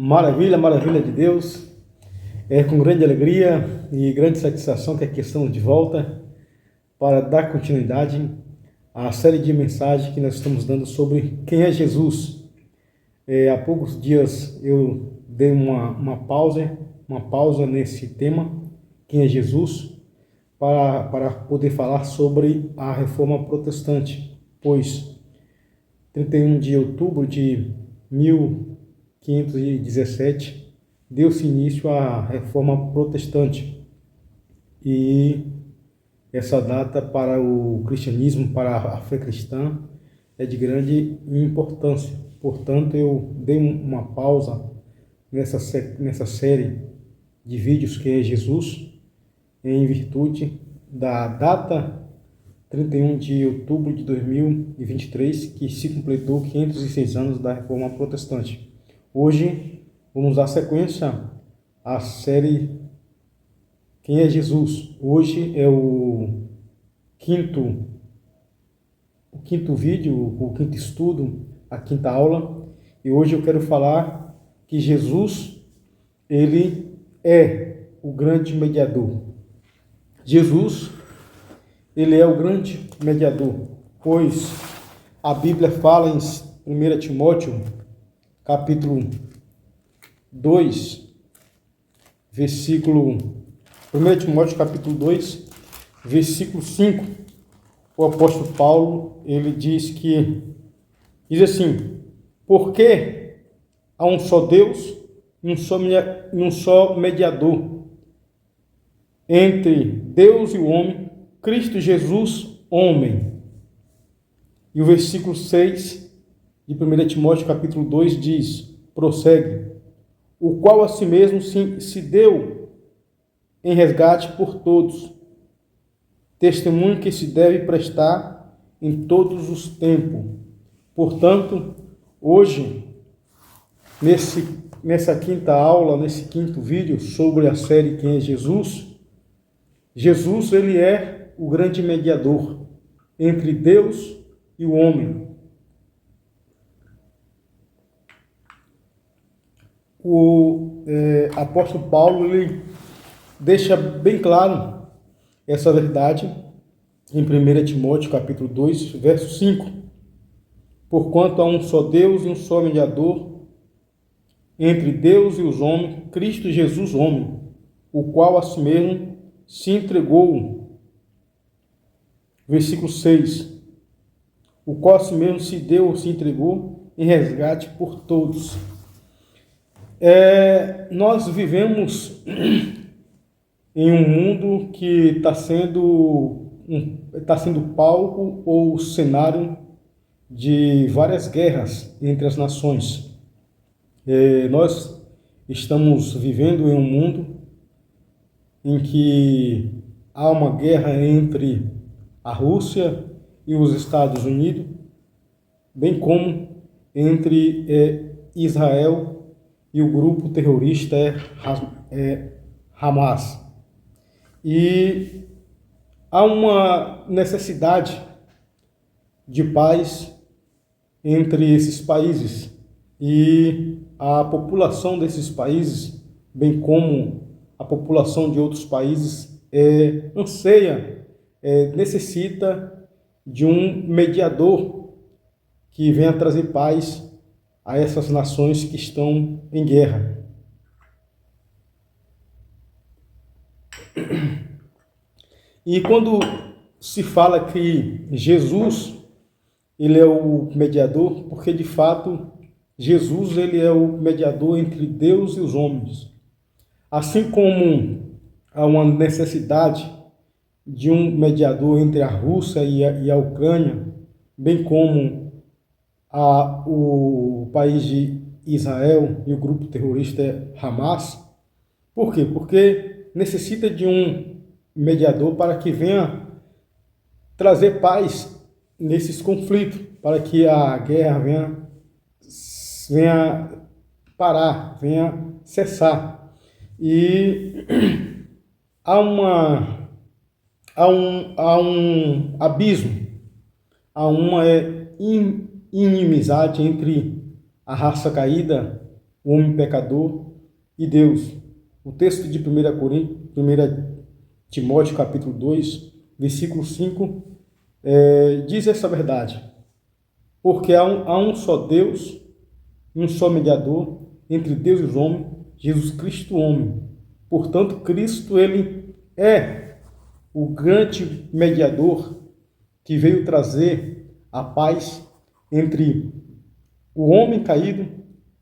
Maravilha, maravilha de Deus. É com grande alegria e grande satisfação que aqui estamos de volta para dar continuidade à série de mensagens que nós estamos dando sobre quem é Jesus. Há poucos dias eu dei uma pausa nesse tema, quem é Jesus, para poder falar sobre a Reforma Protestante, pois 31 de outubro de 1517 deu-se início à Reforma Protestante, e essa data para o cristianismo, para a fé cristã, é de grande importância. Portanto, eu dei uma pausa nessa série de vídeos que é Jesus, em virtude da data 31 de outubro de 2023, que se completou 506 anos da Reforma Protestante. Hoje, vamos dar sequência à série Quem é Jesus? Hoje é o quinto vídeo, o quinto estudo, a quinta aula. E hoje eu quero falar que Jesus, ele é o grande mediador. Jesus, ele é o grande mediador, pois a Bíblia fala em 1 Timóteo, capítulo 2, versículo 1 Timóteo capítulo 2, versículo 5, o apóstolo Paulo, ele diz assim: porque há um só Deus, um só mediador entre Deus e o homem, Cristo Jesus, homem. E o versículo 6 de 1 Timóteo capítulo 2 diz, prossegue, o qual a si mesmo se deu em resgate por todos, testemunho que se deve prestar em todos os tempos. Portanto, hoje, nessa quinta aula, nesse quinto vídeo sobre a série Quem é Jesus, Jesus, ele é o grande mediador entre Deus e o homem. O apóstolo Paulo, ele deixa bem claro essa verdade em 1 Timóteo capítulo 2, verso 5. Porquanto há um só Deus e um só mediador entre Deus e os homens, Cristo Jesus, homem, o qual a si mesmo se entregou. Versículo 6. O qual a si mesmo se entregou em resgate por todos. Nós vivemos em um mundo que está sendo palco ou cenário de várias guerras entre as nações. Nós estamos vivendo em um mundo em que há uma guerra entre a Rússia e os Estados Unidos, bem como entre Israel e o grupo terrorista Hamas. E há uma necessidade de paz entre esses países, e a população desses países, bem como a população de outros países, anseia, necessita de um mediador que venha trazer paz a essas nações que estão em guerra. E quando se fala que Jesus, ele é o mediador, porque de fato Jesus, ele é o mediador entre Deus e os homens. Assim como há uma necessidade de um mediador entre a Rússia e a Ucrânia, bem como o país de Israel e o grupo terrorista Hamas. Por quê? Porque necessita de um mediador para que venha trazer paz nesses conflitos, para que a guerra venha parar, venha cessar. E há um abismo, há uma inimizade entre a raça caída o homem pecador e Deus. O texto de 1 Timóteo capítulo 2, versículo 5, diz essa verdade. Porque há um só Deus e um só mediador entre Deus e os homens, Jesus Cristo, homem. Portanto, Cristo, ele é o grande mediador que veio trazer a paz entre o homem caído,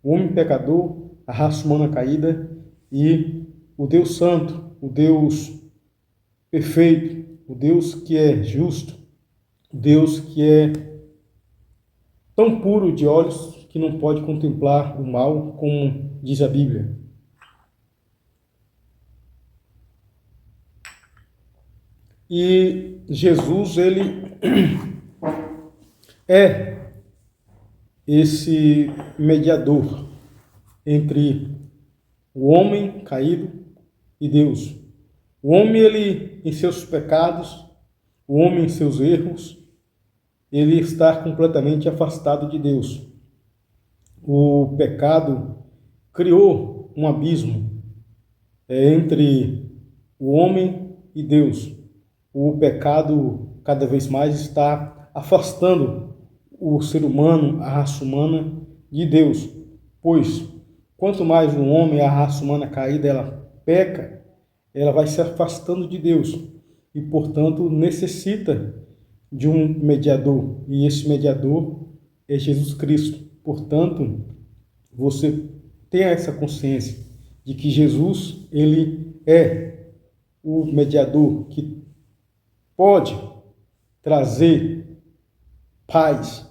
o homem pecador, a raça humana caída e o Deus Santo, o Deus perfeito, o Deus que é justo, o Deus que é tão puro de olhos que não pode contemplar o mal, como diz a Bíblia. E Jesus, ele é esse mediador entre o homem caído e Deus. O homem, ele, em seus pecados, o homem em seus erros, ele está completamente afastado de Deus. O pecado criou um abismo entre o homem e Deus. O pecado cada vez mais está afastando o ser humano, a raça humana, de Deus. Pois quanto mais o homem, a raça humana caída, ela peca, ela vai se afastando de Deus e, portanto, necessita de um mediador. E esse mediador é Jesus Cristo. Portanto, você tenha essa consciência de que Jesus, ele é o mediador que pode trazer paz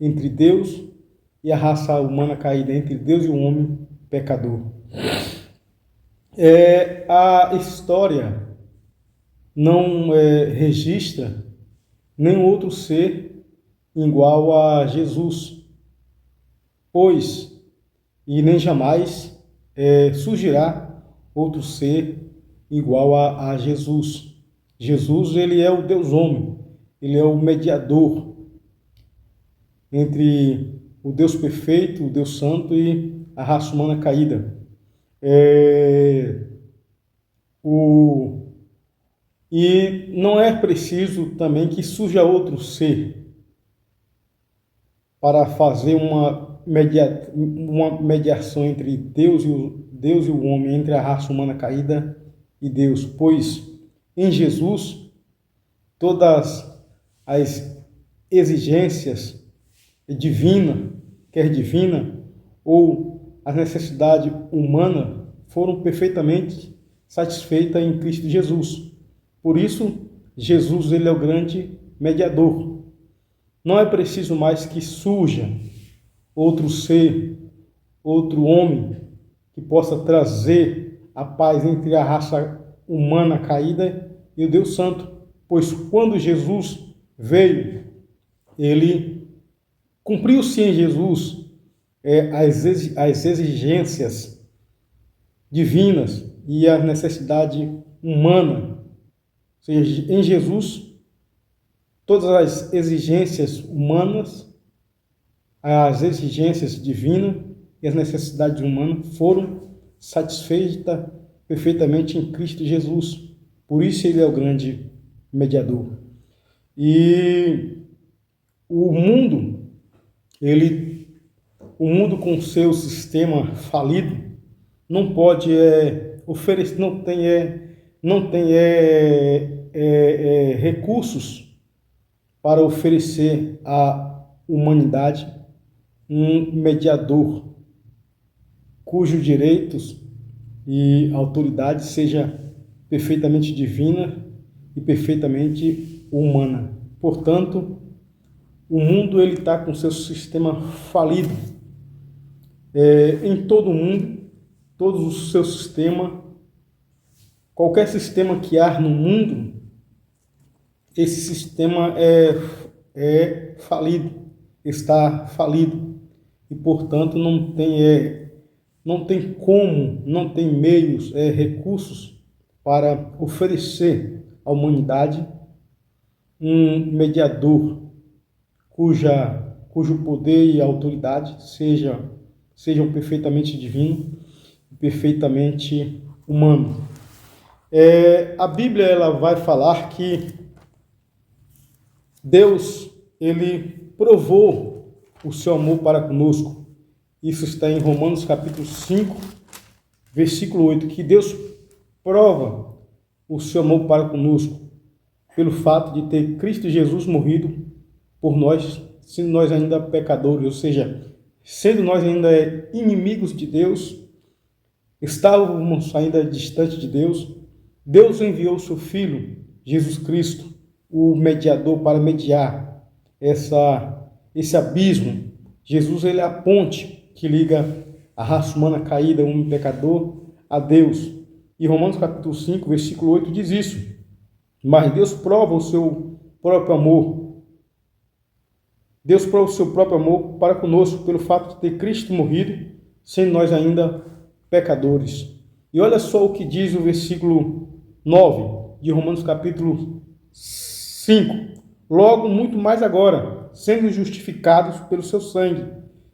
entre Deus e a raça humana caída, entre Deus e o homem pecador. A história não registra nenhum outro ser igual a Jesus, pois e nem jamais surgirá outro ser igual a Jesus. Jesus, ele é o Deus homem, ele é o mediador entre o Deus perfeito, o Deus santo e a raça humana caída. E não é preciso também que surja outro ser para fazer uma mediação entre Deus e o homem, entre a raça humana caída e Deus, pois em Jesus todas as exigências quer divina ou a necessidade humana, foram perfeitamente satisfeitas em Cristo Jesus. Por isso, Jesus, ele é o grande mediador. Não é preciso mais que surja outro ser, outro homem, que possa trazer a paz entre a raça humana caída e o Deus Santo. Pois quando Jesus veio, ele cumpriu-se em Jesus as exigências divinas e a necessidade humana. Ou seja, em Jesus, todas as exigências humanas, as exigências divinas e as necessidades humanas foram satisfeitas perfeitamente em Cristo Jesus. Por isso ele é o grande mediador. E o mundo com seu sistema falido não pode oferecer, não tem recursos para oferecer à humanidade um mediador cujos direitos e autoridade seja perfeitamente divina e perfeitamente humana. Portanto, o mundo ele está com seu sistema falido. Em todo o mundo, todo o seu sistema, qualquer sistema que há no mundo, esse sistema é falido, está falido e, portanto, não tem como, não tem meios, recursos para oferecer à humanidade um mediador cujo poder e autoridade sejam perfeitamente divino e perfeitamente humano. A Bíblia ela vai falar que Deus ele provou o seu amor para conosco. Isso está em Romanos capítulo 5, versículo 8, que Deus prova o seu amor para conosco pelo fato de ter Cristo Jesus morrido por nós, sendo nós ainda pecadores, ou seja, sendo nós ainda inimigos de Deus, estávamos ainda distantes de Deus. Deus enviou o seu Filho, Jesus Cristo, o mediador, para mediar esse abismo. Jesus ele é a ponte que liga a raça humana caída, um pecador, a Deus. E Romanos capítulo 5, versículo 8 diz isso. Mas Deus prova o seu próprio amor. Deus prova o seu próprio amor para conosco pelo fato de ter Cristo morrido, sendo nós ainda pecadores. E olha só o que diz o versículo 9 de Romanos capítulo 5. Logo, muito mais agora, sendo justificados pelo seu sangue,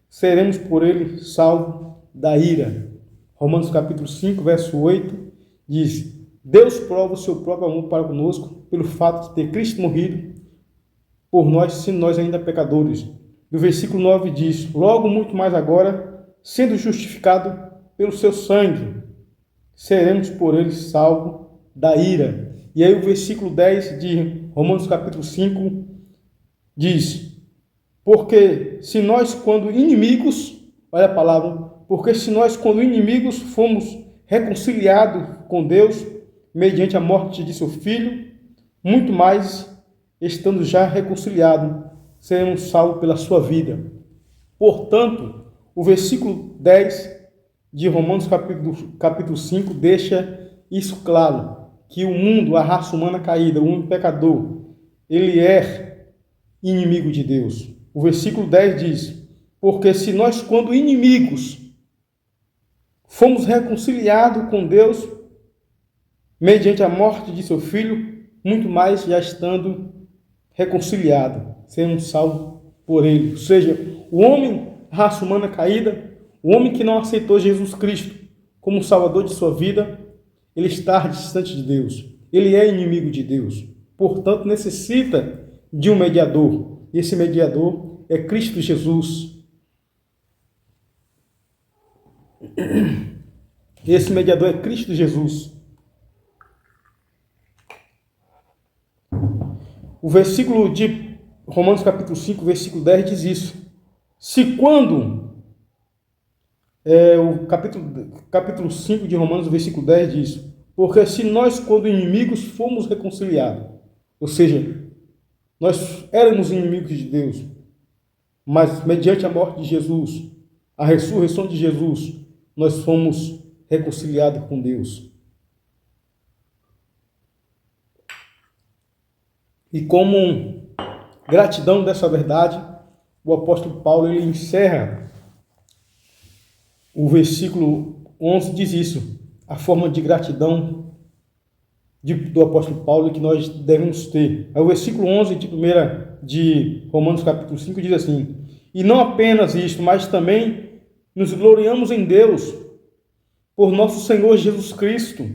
seremos por ele salvos da ira. Romanos capítulo 5, verso 8, diz: Deus prova o seu próprio amor para conosco pelo fato de ter Cristo morrido por nós, sendo nós ainda pecadores. No versículo 9 diz: logo, muito mais agora, sendo justificado pelo seu sangue, seremos por ele salvos da ira. E aí o versículo 10 de Romanos capítulo 5 diz: porque se nós quando inimigos, olha a palavra, porque se nós quando inimigos fomos reconciliados com Deus mediante a morte de seu Filho, muito mais, estando já reconciliados, seremos salvos pela sua vida. Portanto, o versículo 10 de Romanos capítulo 5 deixa isso claro, que o mundo, a raça humana caída, o homem pecador, ele é inimigo de Deus. O versículo 10 diz: porque se nós, quando inimigos, fomos reconciliados com Deus mediante a morte de seu Filho, muito mais, já estando reconciliado, seremos salvos por ele. Ou seja, o homem, raça humana caída, o homem que não aceitou Jesus Cristo como Salvador de sua vida, ele está distante de Deus. Ele é inimigo de Deus. Portanto, necessita de um mediador. E esse mediador é Cristo Jesus. Esse mediador é Cristo Jesus. O versículo de Romanos capítulo 5, versículo 10 diz isso. Se quando... o capítulo 5 de Romanos, versículo 10 diz: porque se nós, quando inimigos, fomos reconciliados, ou seja, nós éramos inimigos de Deus, mas mediante a morte de Jesus, a ressurreição de Jesus, nós fomos reconciliados com Deus. E como gratidão dessa verdade, o apóstolo Paulo ele encerra o versículo 11, diz isso, a forma de gratidão do apóstolo Paulo que nós devemos ter. O versículo 11 de Romanos capítulo 5 diz assim: e não apenas isto, mas também nos gloriamos em Deus, por nosso Senhor Jesus Cristo,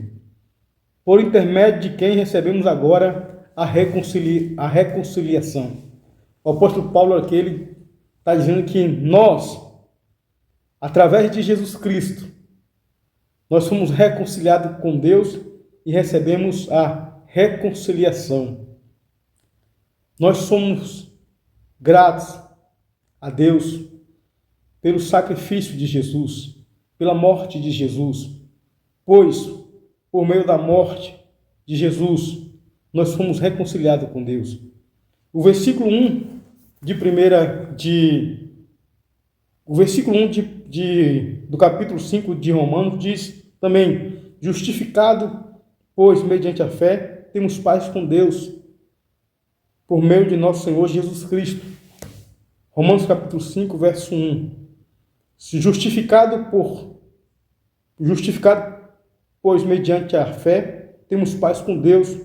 por intermédio de quem recebemos agora a reconciliação. O apóstolo Paulo aqui ele está dizendo que nós, através de Jesus Cristo, nós fomos reconciliados com Deus e recebemos a reconciliação. Nós somos gratos a Deus pelo sacrifício de Jesus, pela morte de Jesus, pois por meio da morte de Jesus nós fomos reconciliados com Deus. O versículo 1 do capítulo 5 de Romanos diz também: justificado, pois mediante a fé temos paz com Deus, por meio de nosso Senhor Jesus Cristo. Romanos capítulo 5, verso 1. Justificado, pois mediante a fé temos paz com Deus,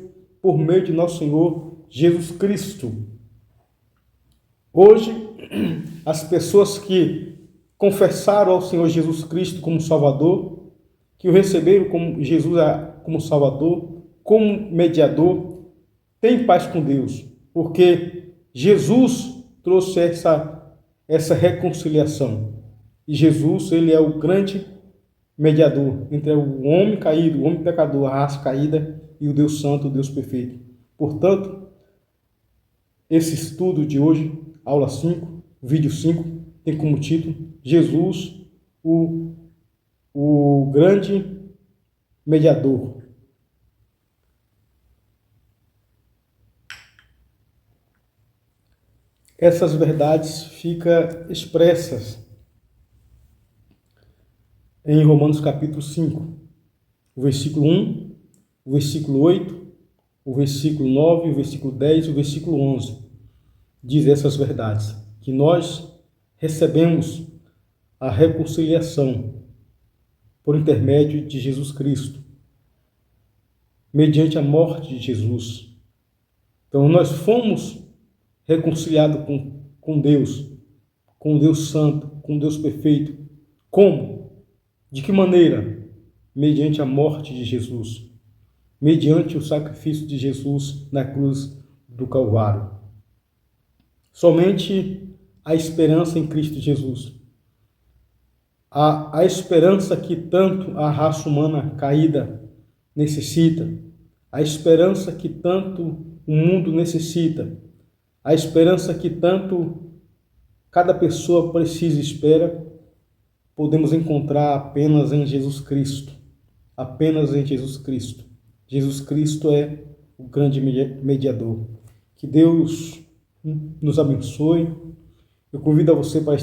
por meio de nosso Senhor Jesus Cristo. Hoje, as pessoas que confessaram ao Senhor Jesus Cristo como Salvador, que o receberam como Jesus como Salvador, como mediador, tem paz com Deus, porque Jesus trouxe essa reconciliação. E Jesus, ele é o grande mediador entre o homem caído, o homem pecador, a raça caída e o Deus Santo, o Deus perfeito. Portanto, esse estudo de hoje, aula 5, vídeo 5, tem como título Jesus, o grande mediador. Essas verdades ficam expressas em Romanos capítulo 5, o versículo 1, o versículo 8, o versículo 9, o versículo 10 e o versículo 11. Diz essas verdades, que nós recebemos a reconciliação por intermédio de Jesus Cristo, mediante a morte de Jesus. Então nós fomos reconciliados com Deus Santo, com Deus perfeito. Como? De que maneira? Mediante a morte de Jesus, mediante o sacrifício de Jesus na cruz do Calvário. Somente a esperança em Cristo Jesus. A esperança que tanto a raça humana caída necessita, a esperança que tanto o mundo necessita, a esperança que tanto cada pessoa precisa e espera, podemos encontrar apenas em Jesus Cristo. Apenas em Jesus Cristo. Jesus Cristo é o grande mediador. Que Deus nos abençoe. Eu convido a você para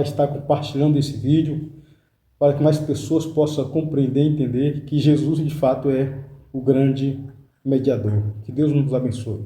estar compartilhando esse vídeo, para que mais pessoas possam compreender e entender que Jesus de fato é o grande mediador. Que Deus nos abençoe.